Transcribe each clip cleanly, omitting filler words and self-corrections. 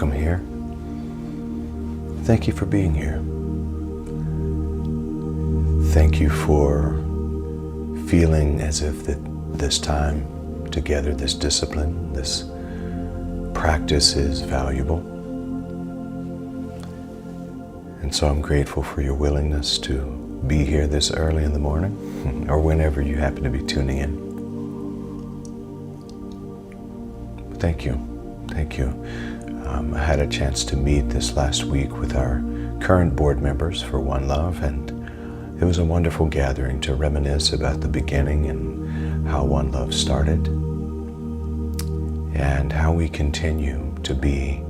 welcome here. Thank you for being here. Thank you for feeling as if this time together, this discipline, this practice is valuable. And so I'm grateful for your willingness to be here this early in the morning or whenever you happen to be tuning in. Thank you. Thank you. I had a chance to meet this last week with our current board members for One Love, and it was a wonderful gathering to reminisce about the beginning and how One Love started and how we continue to be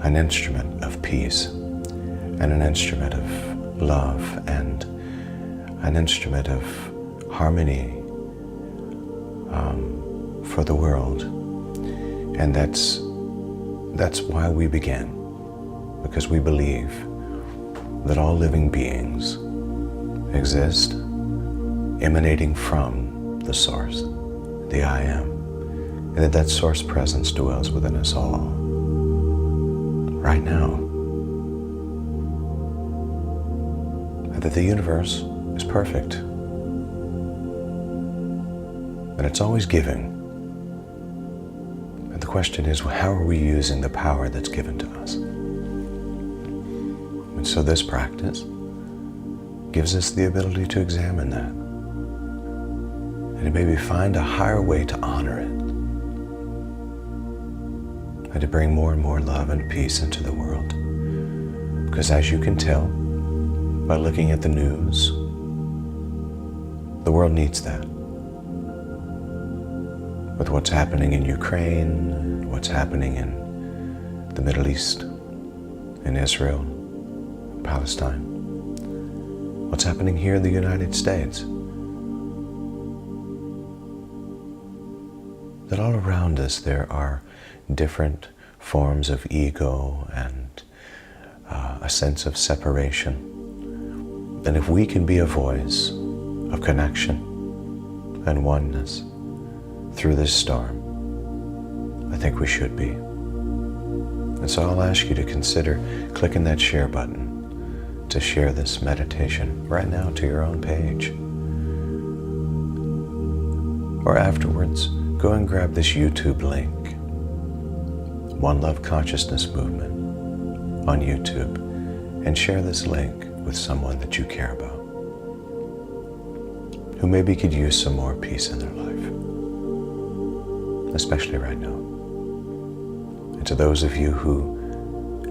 an instrument of peace and an instrument of love and an instrument of harmony for the world. And that's why we began, because we believe that all living beings exist emanating from the source, the I Am, and that source presence dwells within us all right now, and that the universe is perfect, and it's always giving. And the question is, how are we using the power that's given to us? And so this practice gives us the ability to examine that and to maybe find a higher way to honor it and to bring more and more love and peace into the world. Because as you can tell by looking at the news, the world needs that. With what's happening in Ukraine, what's happening in the Middle East, in Israel, Palestine, what's happening here in the United States, that all around us there are different forms of ego and a sense of separation. And if we can be a voice of connection and oneness through this storm, I think we should be. And so I'll ask you to consider clicking that share button to share this meditation right now to your own page. Or afterwards, go and grab this YouTube link, One Love Consciousness Movement on YouTube, and share this link with someone that you care about, who maybe could use some more peace in their life, especially right now. And to those of you who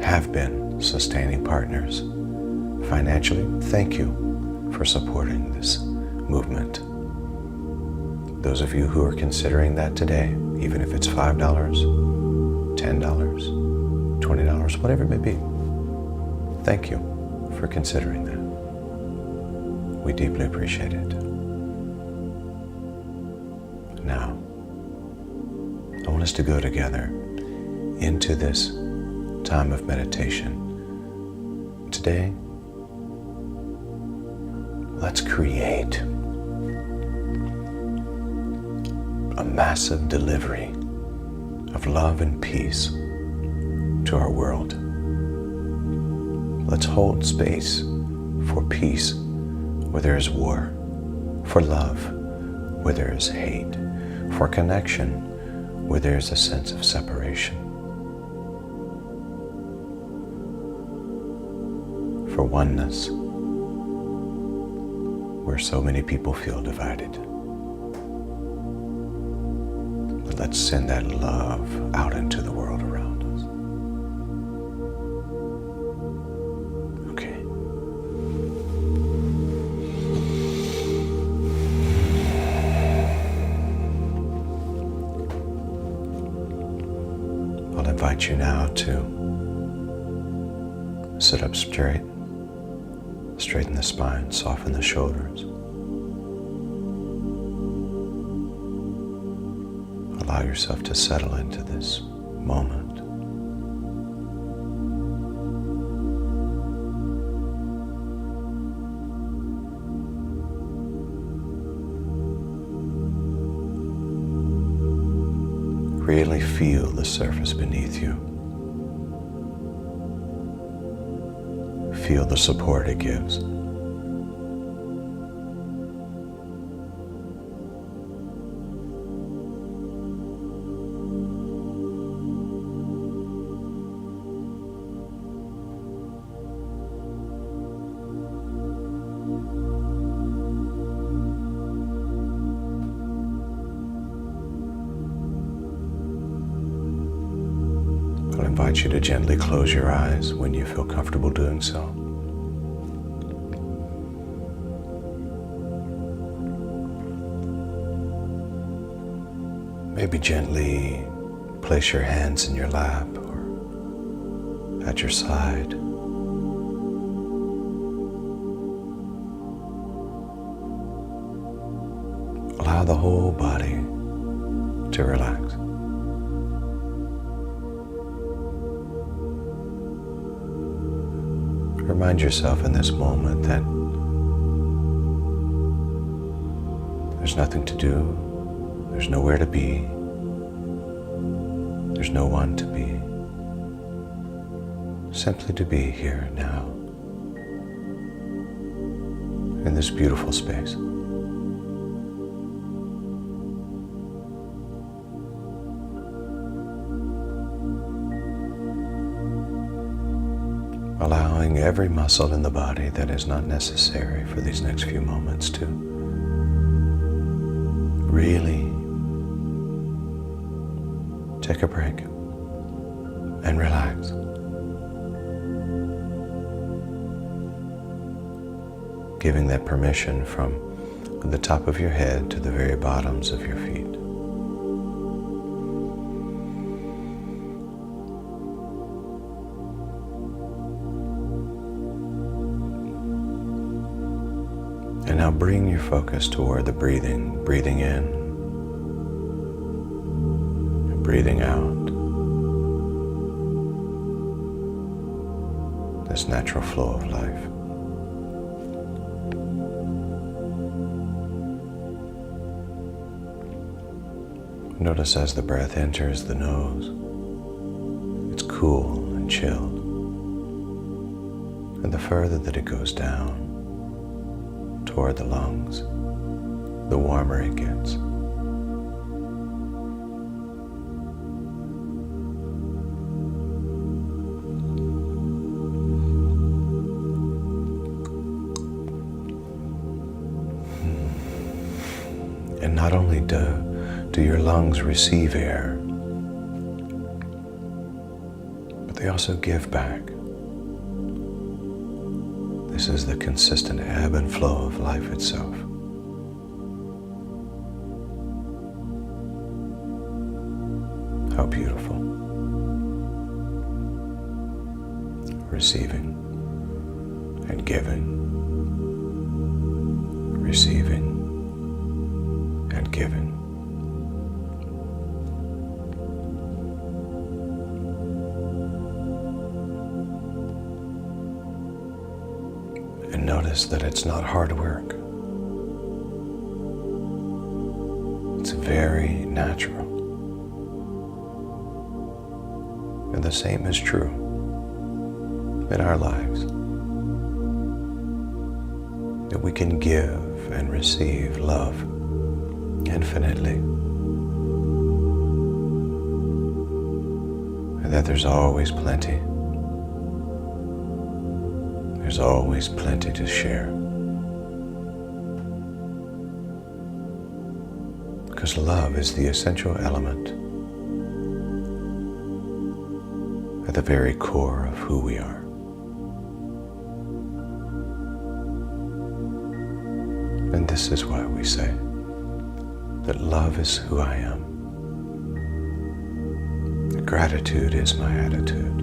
have been sustaining partners financially, thank you for supporting this movement. Those of you who are considering that today, even if it's $5, $10, $20, whatever it may be, thank you for considering that. We deeply appreciate it. Now, I want us to go together into this time of meditation. Today, let's create a massive delivery of love and peace to our world. Let's hold space for peace where there is war, for love where there is hate, for connection where there is a sense of separation, for oneness where so many people feel divided. But let's send that love out into the world around us. Okay. I'll invite you now to sit up straight. Straighten the spine, soften the shoulders. Allow yourself to settle into this moment. Really feel the surface beneath you. feel the support it gives. I'll invite you to gently close your eyes when you feel comfortable doing so. Maybe gently place your hands in your lap or at your side. Allow the whole body to relax. Remind yourself in this moment that there's nothing to do, there's nowhere to be, there's no one to be. Simply to be here now, in this beautiful space. Allowing every muscle in the body that is not necessary for these next few moments to really take a break and relax. Giving that permission from the top of your head to the very bottoms of your feet. And now bring your focus toward the breathing, breathing in and breathing out. This natural flow of life. Notice as the breath enters the nose, it's cool and chilled. And the further that it goes down toward the lungs, the warmer it gets. And not only do your lungs receive air, but they also give back. This is the consistent ebb and flow of life itself. How beautiful. Receiving and giving, receiving and giving. And notice that it's not hard work. It's very natural. And the same is true in our lives. That we can give and receive love infinitely. And that there's always plenty. There's always plenty to share. Because love is the essential element at the very core of who we are. And this is why we say that love is who I am. That gratitude is my attitude.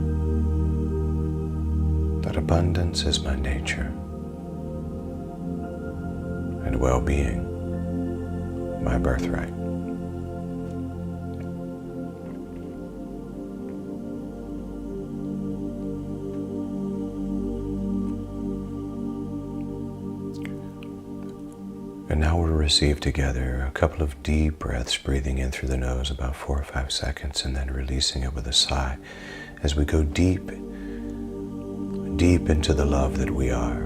That abundance is my nature, and well-being my birthright. And now we'll receive together a couple of deep breaths, breathing in through the nose about 4 or 5 seconds, and then releasing it with a sigh as we go deep deep into the love that we are.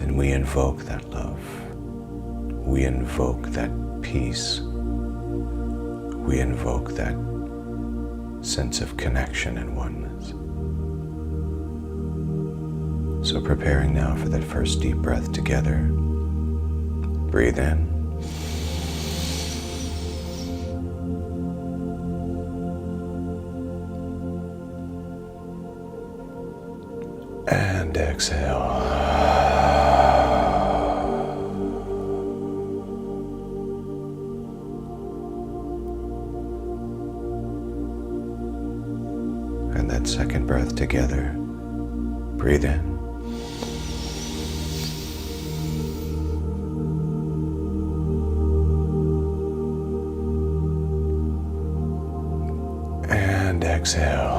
And we invoke that love. We invoke that peace. We invoke that sense of connection and oneness. So preparing now for that first deep breath together. Breathe in. And exhale. And that second breath together. Breathe in. And exhale.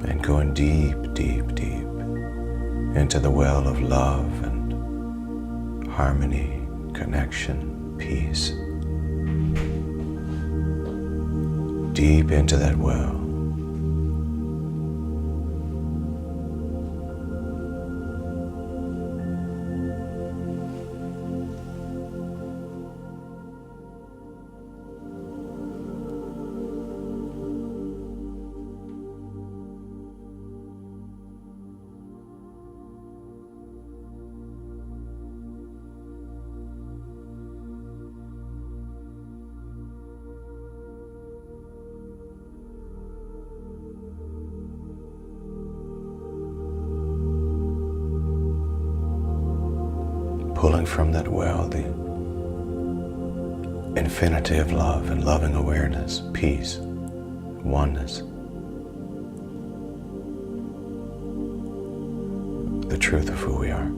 And going deep, deep, deep into the well of love and harmony, connection, peace. Deep into that well. Pulling from that well the infinity of love and loving awareness, peace, oneness, the truth of who we are.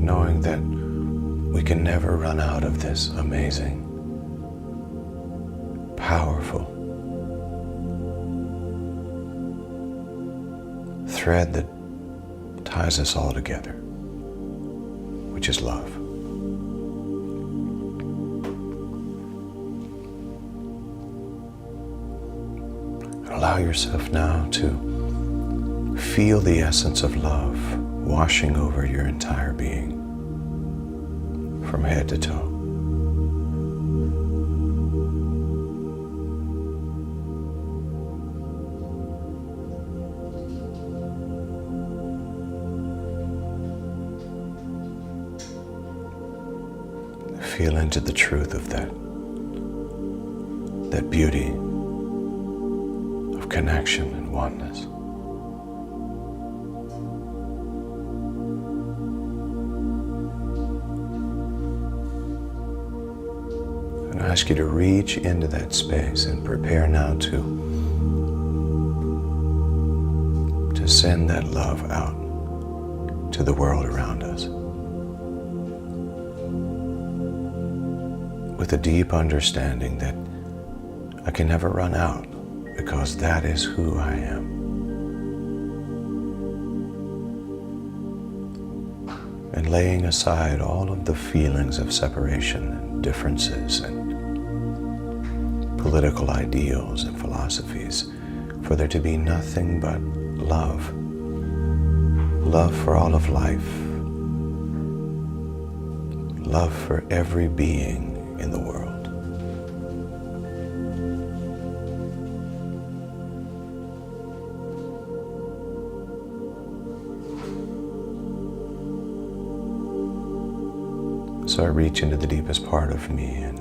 Knowing that we can never run out of this amazing, powerful thread that ties us all together, which is love. Allow yourself now to feel the essence of love washing over your entire being, from head to toe. Feel into the truth of that beauty of connection and oneness. And I ask you to reach into that space and prepare now to send that love out to the world around us. With a deep understanding that I can never run out, because that is who I am. And laying aside all of the feelings of separation and differences and political ideals and philosophies, for there to be nothing but love. Love for all of life. Love for every being in the world. So I reach into the deepest part of me and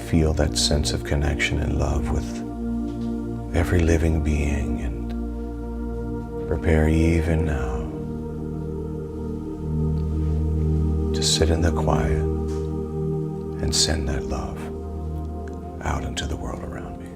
feel that sense of connection and love with every living being, and prepare even now to sit in the quiet and send that love out into the world around me.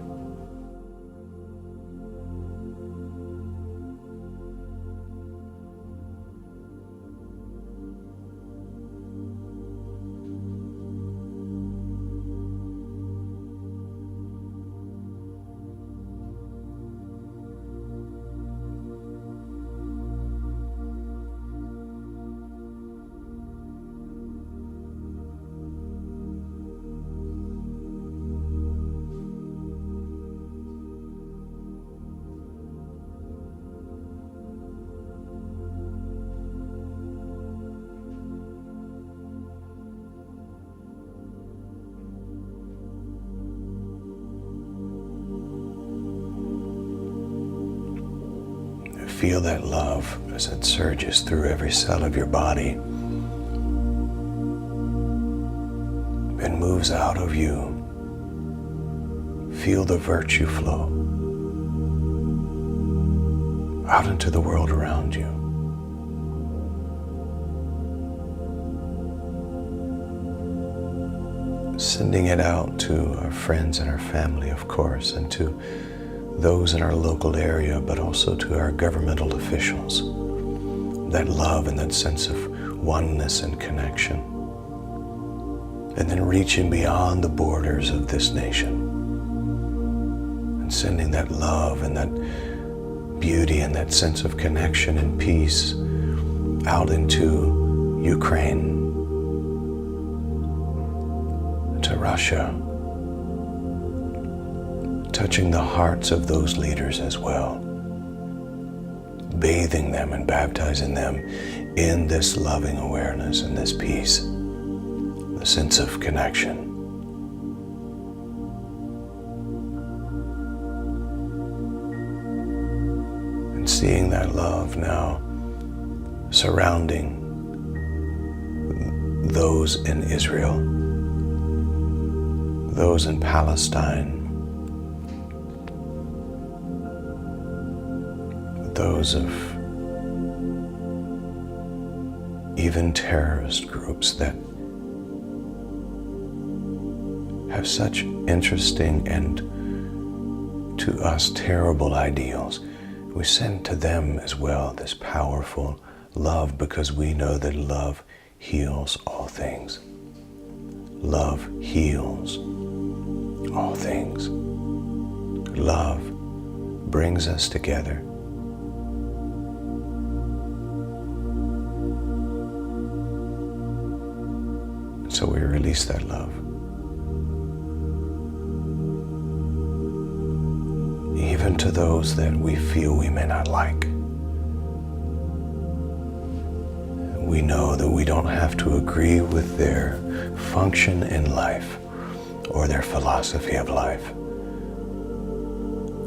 feel that love as it surges through every cell of your body and moves out of you. Feel the virtue flow out into the world around you. Sending it out to our friends and our family, of course, and to those in our local area, but also to our governmental officials. That love and that sense of oneness and connection. And then reaching beyond the borders of this nation and sending that love and that beauty and that sense of connection and peace out into Ukraine, to Russia, touching the hearts of those leaders as well, bathing them and baptizing them in this loving awareness and this peace, the sense of connection. And seeing that love now surrounding those in Israel, those in Palestine, those of even terrorist groups that have such interesting and to us terrible ideals. We send to them as well this powerful love, because we know that love heals all things. Love heals all things. Love brings us together. So we release that love. Even to those that we feel we may not like. We know that we don't have to agree with their function in life or their philosophy of life.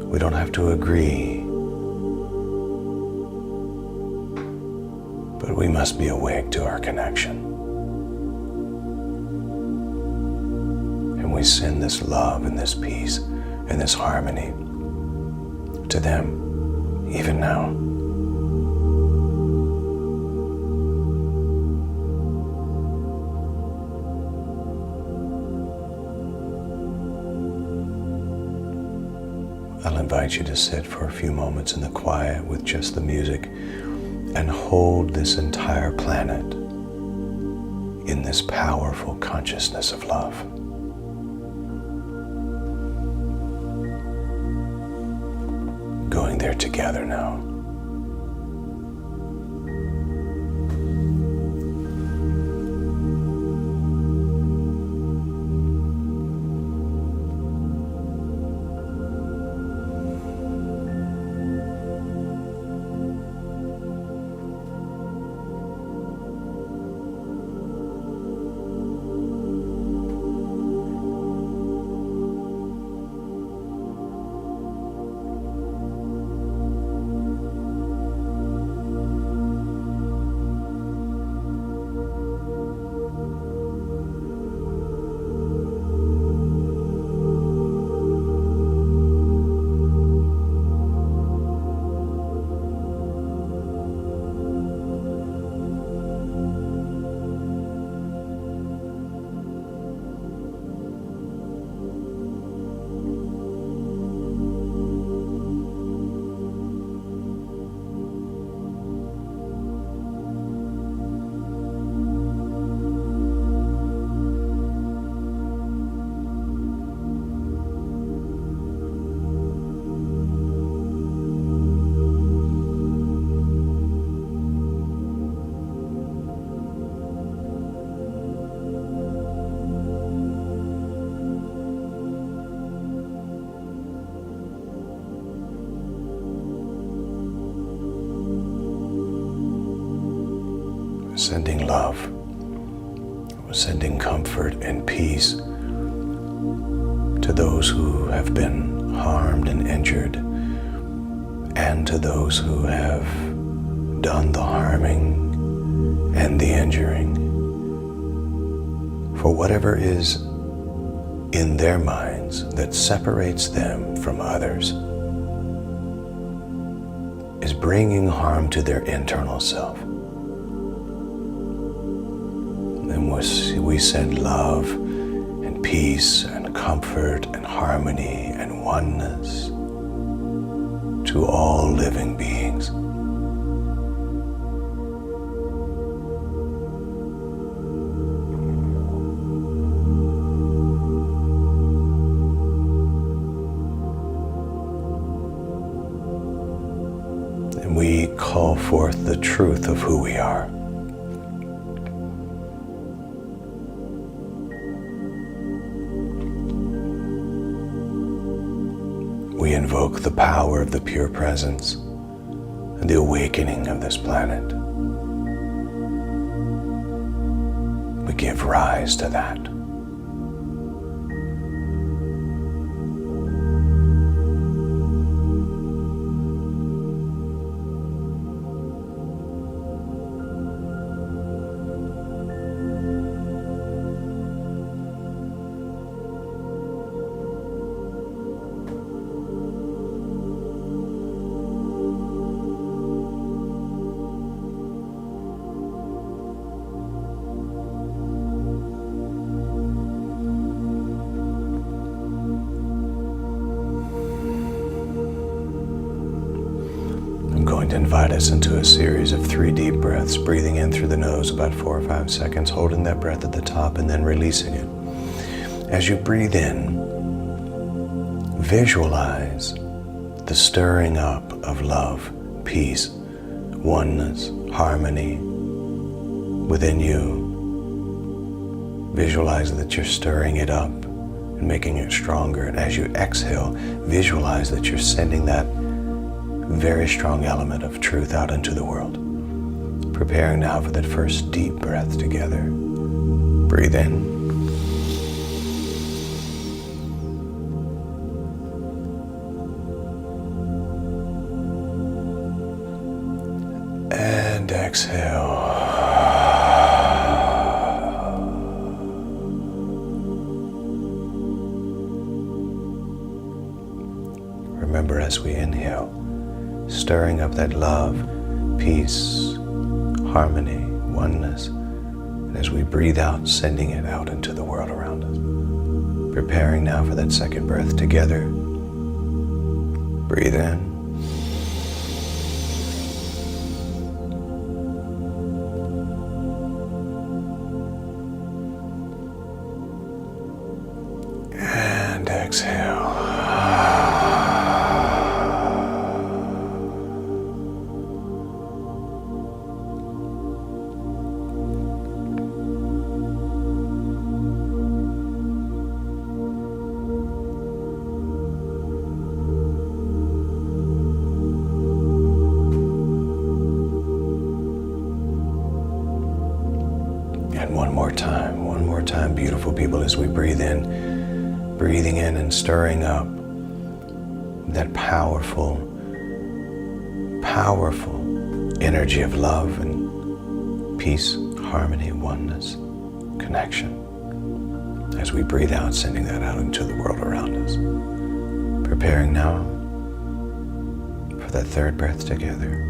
We don't have to agree, but we must be awake to our connection. And we send this love and this peace and this harmony to them, even now. I'll invite you to sit for a few moments in the quiet with just the music and hold this entire planet in this powerful consciousness of love. Going there together now. Sending love, sending comfort and peace to those who have been harmed and injured, and to those who have done the harming and the injuring, for whatever is in their minds that separates them from others is bringing harm to their internal self. And we send love and peace and comfort and harmony and oneness to all living beings. And we call forth the truth of who we are. We invoke the power of the pure presence and the awakening of this planet. We give rise to that. I'm going to invite us into a series of 3 deep breaths, breathing in through the nose about 4 or 5 seconds, holding that breath at the top and then releasing it. As you breathe in, visualize the stirring up of love, peace, oneness, harmony within you. Visualize that you're stirring it up and making it stronger. And as you exhale, visualize that you're sending that very strong element of truth out into the world. Preparing now for that first deep breath together. Breathe in. And exhale. Remember, as we inhale, stirring up that love, peace, harmony, oneness, and as we breathe out, sending it out into the world around us. Preparing now for that second breath together. Breathe in. And exhale. And one more time, beautiful people, as we breathe in, breathing in and stirring up that powerful, powerful energy of love and peace, harmony, oneness, connection. As we breathe out, sending that out into the world around us. Preparing now for that third breath together.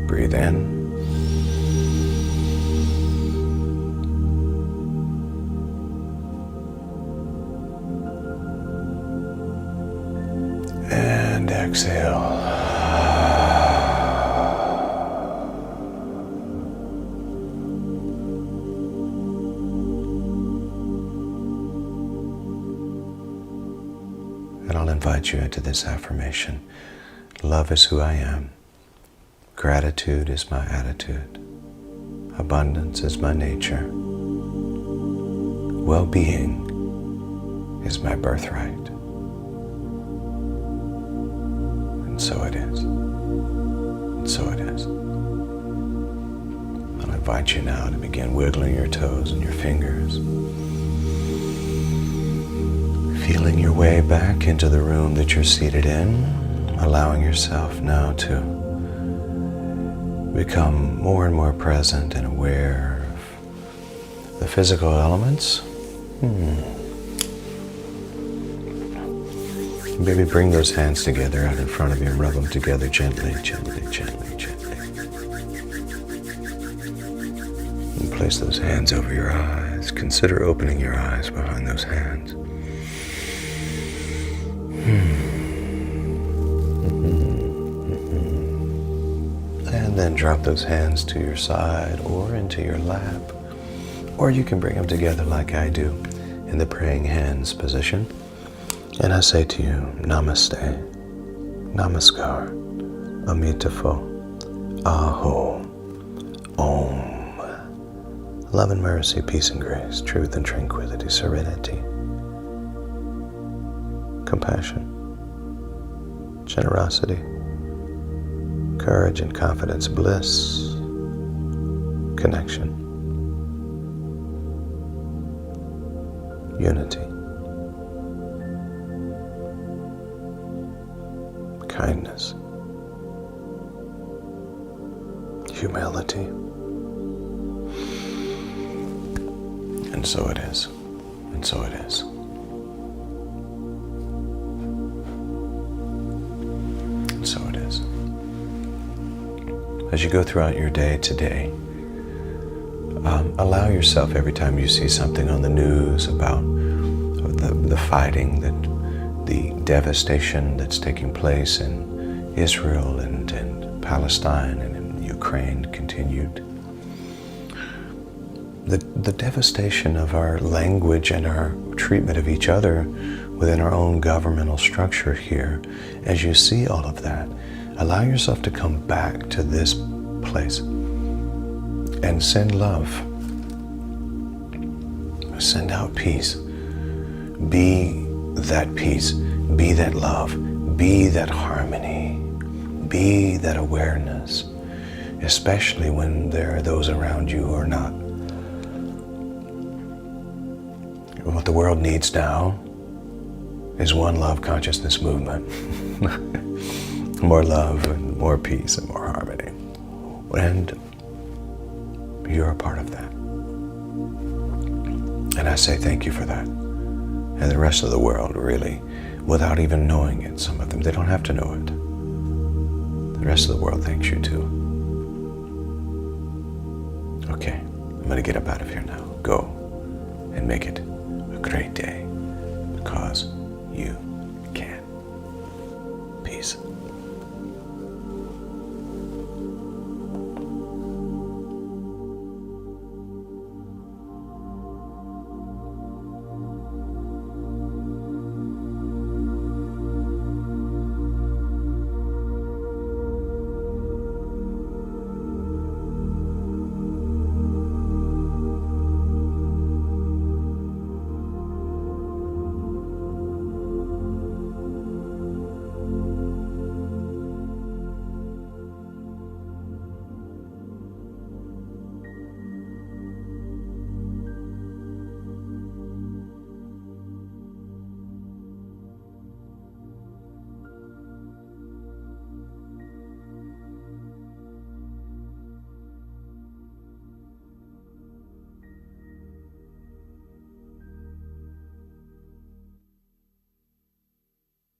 Breathe in. And exhale. And I'll invite you into this affirmation. Love is who I am. Gratitude is my attitude. Abundance is my nature. Well-being is my birthright. And so it is. And so it is. I'll invite you now to begin wiggling your toes and your fingers. Feeling your way back into the room that you're seated in, allowing yourself now to become more and more present and aware of the physical elements. Maybe bring those hands together out in front of you and rub them together gently, gently, gently, gently. And place those hands over your eyes. Consider opening your eyes behind those hands. And then drop those hands to your side or into your lap. Or you can bring them together like I do in the praying hands position. And I say to you, Namaste, Namaskar, Amitabha, Aho, Om. Love and mercy, peace and grace, truth and tranquility, serenity, compassion, generosity, courage and confidence, bliss, connection, unity, kindness, humility. And so it is. And so it is. And so it is. As you go throughout your day today, allow yourself every time you see something on the news about the fighting, the devastation that's taking place in Israel and Palestine and in Ukraine continued. The devastation of our language and our treatment of each other within our own governmental structure here, as you see all of that, allow yourself to come back to this place and send love. Send out peace. Be that peace. Be that love. Be that harmony. Be that awareness, especially when there are those around you who are not. What the world needs now is one love consciousness movement. More love and more peace and more harmony. And you're a part of that. And I say thank you for that. And the rest of the world, really, without even knowing it, some of them, they don't have to know it. The rest of the world thanks you too. Okay, I'm going to get up out of here now. Go and make it a great day because you can. Peace.